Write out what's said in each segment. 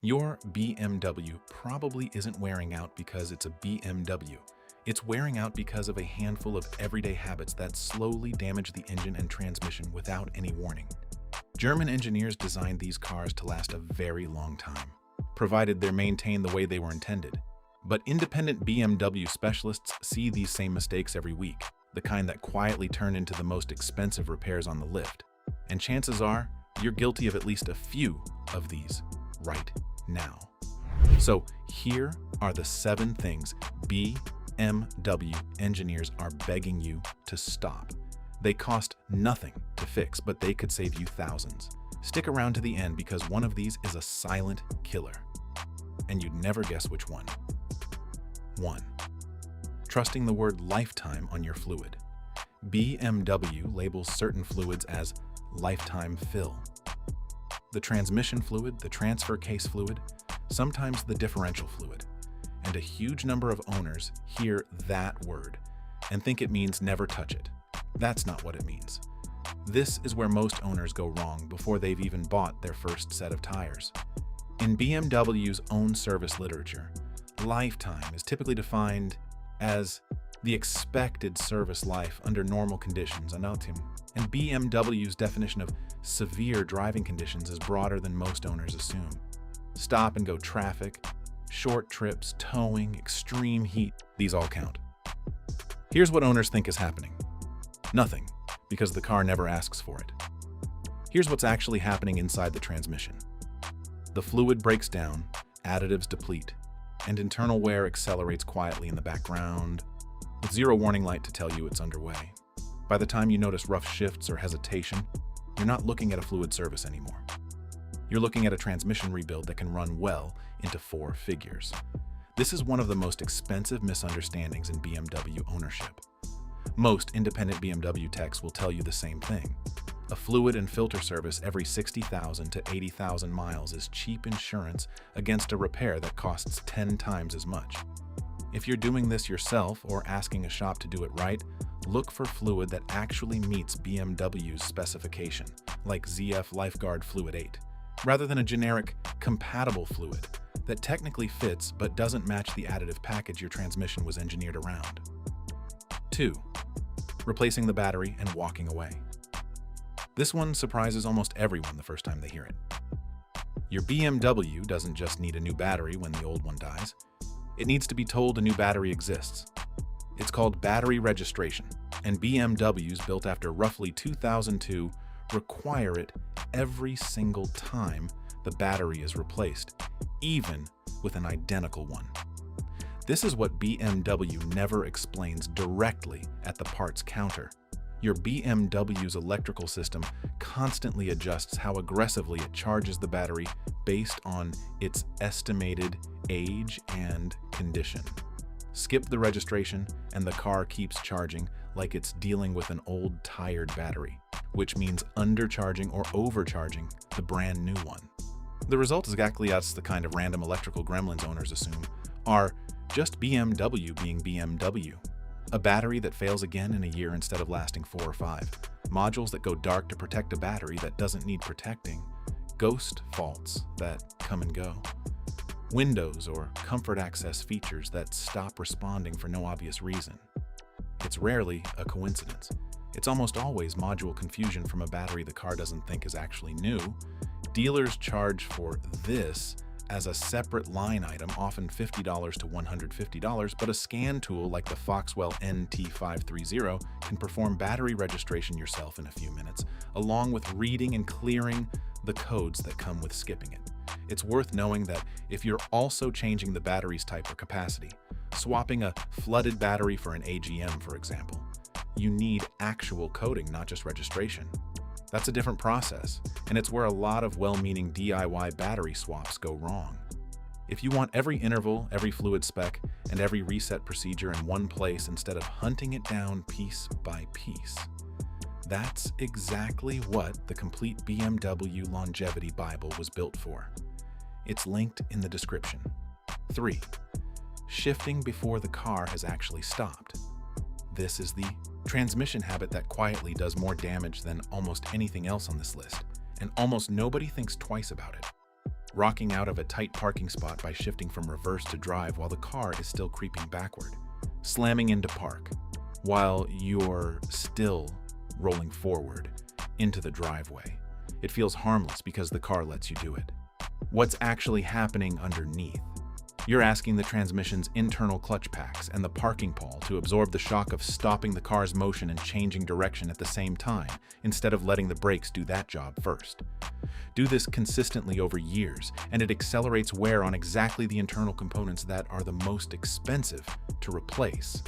Your BMW probably isn't wearing out because it's a BMW. It's wearing out because of a handful of everyday habits that slowly damage the engine and transmission without any warning. German engineers designed these cars to last a very long time, provided they're maintained the way they were intended. But independent BMW specialists see these same mistakes every week, the kind that quietly turn into the most expensive repairs on the lift. And chances are, you're guilty of at least a few of these right now. So here are the 7 things BMW engineers are begging you to stop. They cost nothing to fix, but they could save you thousands. Stick around to the end because one of these is a silent killer. And you'd never guess which one. 1. Trusting the word lifetime on your fluid. BMW labels certain fluids as lifetime fill. The transmission fluid, the transfer case fluid, sometimes the differential fluid. And a huge number of owners hear that word and think it means never touch it. That's not what it means. This is where most owners go wrong before they've even bought their first set of tires. In BMW's own service literature, lifetime is typically defined as the expected service life under normal conditions, and BMW's definition of severe driving conditions is broader than most owners assume. Stop-and-go traffic, short trips, towing, extreme heat, these all count. Here's what owners think is happening. Nothing, because the car never asks for it. Here's what's actually happening inside the transmission. The fluid breaks down, additives deplete, and internal wear accelerates quietly in the background, with zero warning light to tell you it's underway. By the time you notice rough shifts or hesitation, you're not looking at a fluid service anymore. You're looking at a transmission rebuild that can run well into 4 figures. This is one of the most expensive misunderstandings in BMW ownership. Most independent BMW techs will tell you the same thing. A fluid and filter service every 60,000 to 80,000 miles is cheap insurance against a repair that costs 10 times as much. If you're doing this yourself or asking a shop to do it right, look for fluid that actually meets BMW's specification, like ZF Lifeguard Fluid 8, rather than a generic compatible fluid that technically fits but doesn't match the additive package your transmission was engineered around. 2. Replacing the battery and walking away. This one surprises almost everyone the first time they hear it. Your BMW doesn't just need a new battery when the old one dies. It needs to be told a new battery exists. It's called battery registration, and BMWs built after roughly 2002 require it every single time the battery is replaced, even with an identical one. This is what BMW never explains directly at the parts counter. Your BMW's electrical system constantly adjusts how aggressively it charges the battery based on its estimated age and condition. Skip the registration and the car keeps charging like it's dealing with an old, tired battery, which means undercharging or overcharging the brand new one. The result is exactly as the kind of random electrical gremlins owners assume are just BMW being BMW. A battery that fails again in a year instead of lasting 4 or 5. Modules that go dark to protect a battery that doesn't need protecting. Ghost faults that come and go. Windows or comfort access features that stop responding for no obvious reason. It's rarely a coincidence. It's almost always module confusion from a battery the car doesn't think is actually new. Dealers charge for this as a separate line item, often $50 to $150, but a scan tool like the Foxwell NT530 can perform battery registration yourself in a few minutes, along with reading and clearing the codes that come with skipping it. It's worth knowing that if you're also changing the battery's type or capacity, swapping a flooded battery for an AGM, for example, you need actual coding, not just registration. That's a different process, and it's where a lot of well-meaning DIY battery swaps go wrong. If you want every interval, every fluid spec, and every reset procedure in one place instead of hunting it down piece by piece, that's exactly what the complete BMW Longevity Bible was built for. It's linked in the description. 3. Shifting before the car has actually stopped. This is the transmission habit that quietly does more damage than almost anything else on this list, and almost nobody thinks twice about it. rocking out of a tight parking spot by shifting from reverse to drive while the car is still creeping backward, slamming into park while you're still rolling forward into the driveway. It feels harmless because the car lets you do it. What's actually happening underneath? You're asking the transmission's internal clutch packs and the parking pole to absorb the shock of stopping the car's motion and changing direction at the same time, instead of letting the brakes do that job first. Do this consistently over years, and it accelerates wear on exactly the internal components that are the most expensive to replace.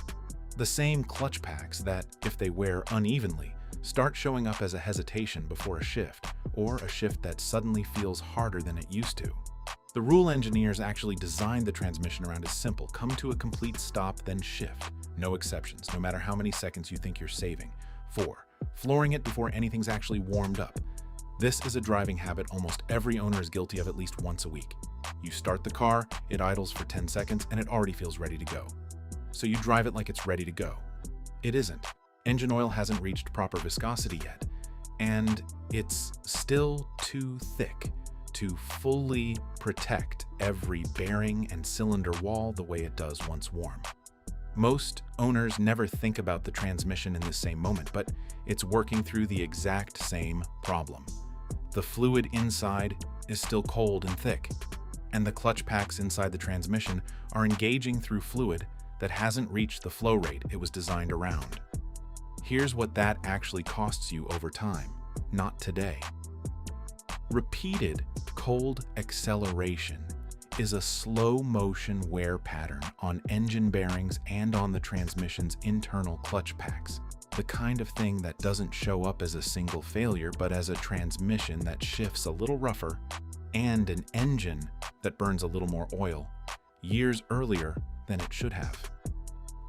The same clutch packs that, if they wear unevenly, start showing up as a hesitation before a shift, or a shift that suddenly feels harder than it used to. The rule engineers actually designed the transmission around a simple come to a complete stop, then shift. No exceptions, no matter how many seconds you think you're saving. 4. Flooring it before anything's actually warmed up. This is a driving habit almost every owner is guilty of at least once a week. You start the car, it idles for 10 seconds, and it already feels ready to go. So you drive it like it's ready to go. It isn't. Engine oil hasn't reached proper viscosity yet, and it's still too thick to fully protect every bearing and cylinder wall the way it does once warm. Most owners never think about the transmission in the same moment, but it's working through the exact same problem. The fluid inside is still cold and thick, and the clutch packs inside the transmission are engaging through fluid that hasn't reached the flow rate it was designed around. Here's what that actually costs you over time, not today. Repeated cold acceleration is a slow-motion wear pattern on engine bearings and on the transmission's internal clutch packs. The kind of thing that doesn't show up as a single failure, but as a transmission that shifts a little rougher and an engine that burns a little more oil years earlier than it should have.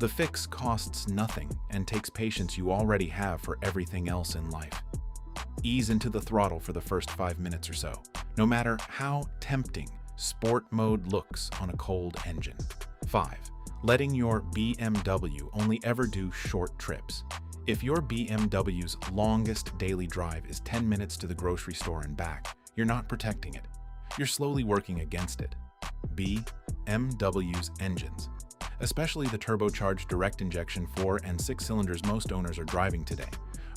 The fix costs nothing and takes patience you already have for everything else in life. Ease into the throttle for the first 5 minutes or so, no matter how tempting sport mode looks on a cold engine. 5. Letting your BMW only ever do short trips. If your BMW's longest daily drive is 10 minutes to the grocery store and back, you're not protecting it. You're slowly working against it. BMW's engines, especially the turbocharged direct injection 4 and 6 cylinders most owners are driving today,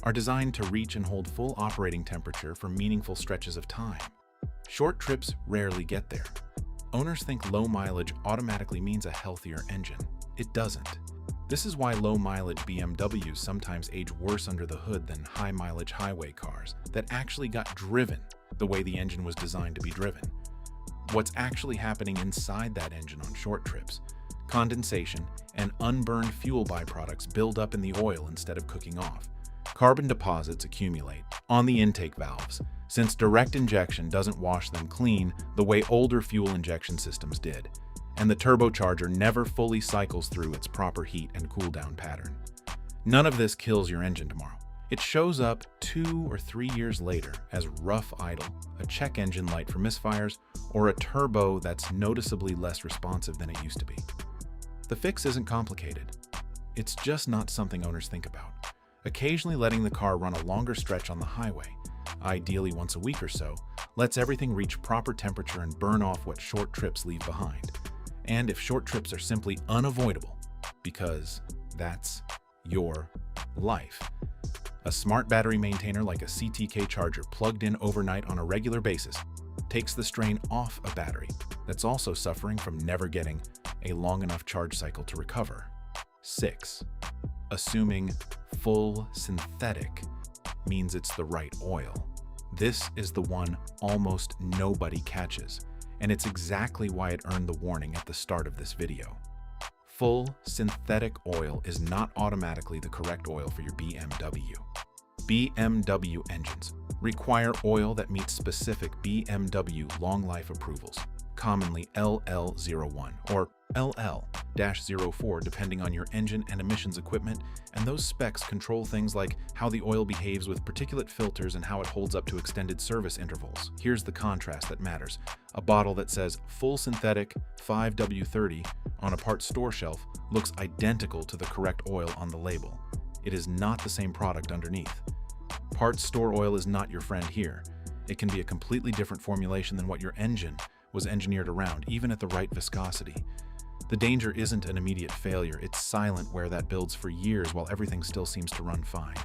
are designed to reach and hold full operating temperature for meaningful stretches of time. Short trips rarely get there. Owners think low mileage automatically means a healthier engine. It doesn't. This is why low-mileage BMWs sometimes age worse under the hood than high-mileage highway cars that actually got driven the way the engine was designed to be driven. What's actually happening inside that engine on short trips? Condensation and unburned fuel byproducts build up in the oil instead of cooking off. Carbon deposits accumulate on the intake valves, since direct injection doesn't wash them clean the way older fuel injection systems did, and the turbocharger never fully cycles through its proper heat and cool down pattern. None of this kills your engine tomorrow. It shows up 2 or 3 years later as rough idle, a check engine light for misfires, or a turbo that's noticeably less responsive than it used to be. The fix isn't complicated. It's just not something owners think about. Occasionally letting the car run a longer stretch on the highway, ideally once a week or so, lets everything reach proper temperature and burn off what short trips leave behind. And if short trips are simply unavoidable, because that's your life, a smart battery maintainer like a CTK charger plugged in overnight on a regular basis takes the strain off a battery that's also suffering from never getting a long enough charge cycle to recover. 6. Assuming full synthetic means it's the right oil. This is the one almost nobody catches, and it's exactly why it earned the warning at the start of this video. Full synthetic oil is not automatically the correct oil for your BMW. BMW engines require oil that meets specific BMW long life approvals, commonly LL01 or LL-04 depending on your engine and emissions equipment, and those specs control things like how the oil behaves with particulate filters and how it holds up to extended service intervals. Here's the contrast that matters. A bottle that says full synthetic 5W30 on a parts store shelf looks identical to the correct oil on the label. It is not the same product underneath. Parts store oil is not your friend here. It can be a completely different formulation than what your engine was engineered around, even at the right viscosity. The danger isn't an immediate failure, it's silent where that builds for years while everything still seems to run fine.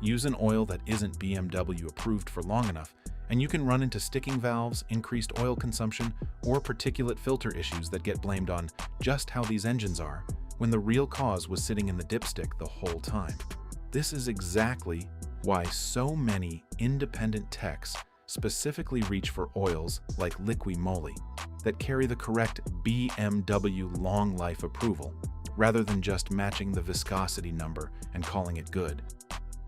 Use an oil that isn't BMW approved for long enough, and you can run into sticking valves, increased oil consumption, or particulate filter issues that get blamed on just how these engines are, when the real cause was sitting in the dipstick the whole time. This is exactly why so many independent techs specifically reach for oils like Liqui Moly that carry the correct BMW long life approval, rather than just matching the viscosity number and calling it good.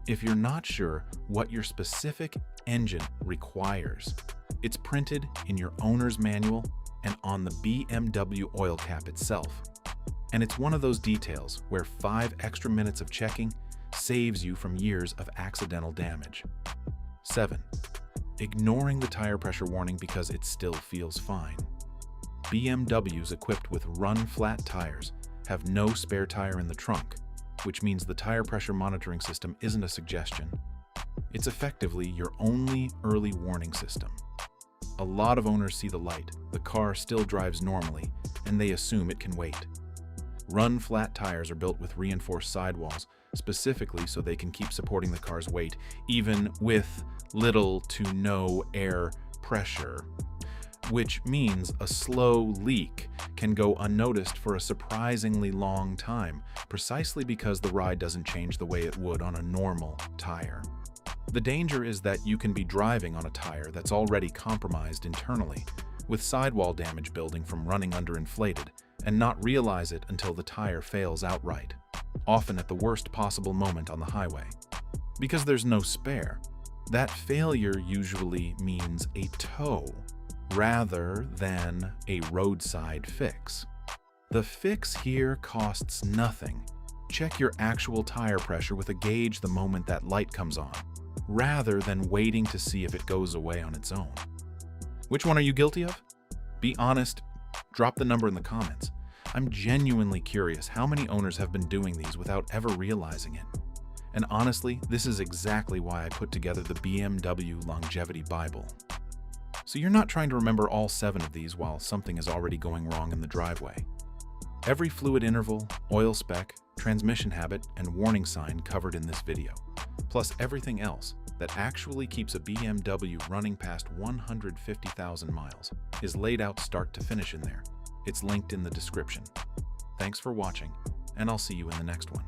If you're not sure what your specific engine requires, it's printed in your owner's manual and on the BMW oil cap itself. And it's one of those details where 5 extra minutes of checking saves you from years of accidental damage. 7. Ignoring the tire pressure warning because it still feels fine. BMWs equipped with run-flat tires have no spare tire in the trunk, which means the tire pressure monitoring system isn't a suggestion. It's effectively your only early warning system. A lot of owners see the light, the car still drives normally, and they assume it can wait. Run-flat tires are built with reinforced sidewalls, specifically so they can keep supporting the car's weight, even with little to no air pressure, which means a slow leak can go unnoticed for a surprisingly long time, precisely because the ride doesn't change the way it would on a normal tire. The danger is that you can be driving on a tire that's already compromised internally, with sidewall damage building from running underinflated, and not realize it until the tire fails outright, often at the worst possible moment on the highway. Because there's no spare, that failure usually means a tow rather than a roadside fix. The fix here costs nothing. Check your actual tire pressure with a gauge the moment that light comes on, rather than waiting to see if it goes away on its own. Which one are you guilty of? Be honest, drop the number in the comments. I'm genuinely curious how many owners have been doing these without ever realizing it. And honestly, this is exactly why I put together the BMW Longevity Bible. So you're not trying to remember all 7 of these while something is already going wrong in the driveway. Every fluid interval, oil spec, transmission habit, and warning sign covered in this video, plus everything else that actually keeps a BMW running past 150,000 miles, is laid out start to finish in there. It's linked in the description. Thanks for watching, and I'll see you in the next one.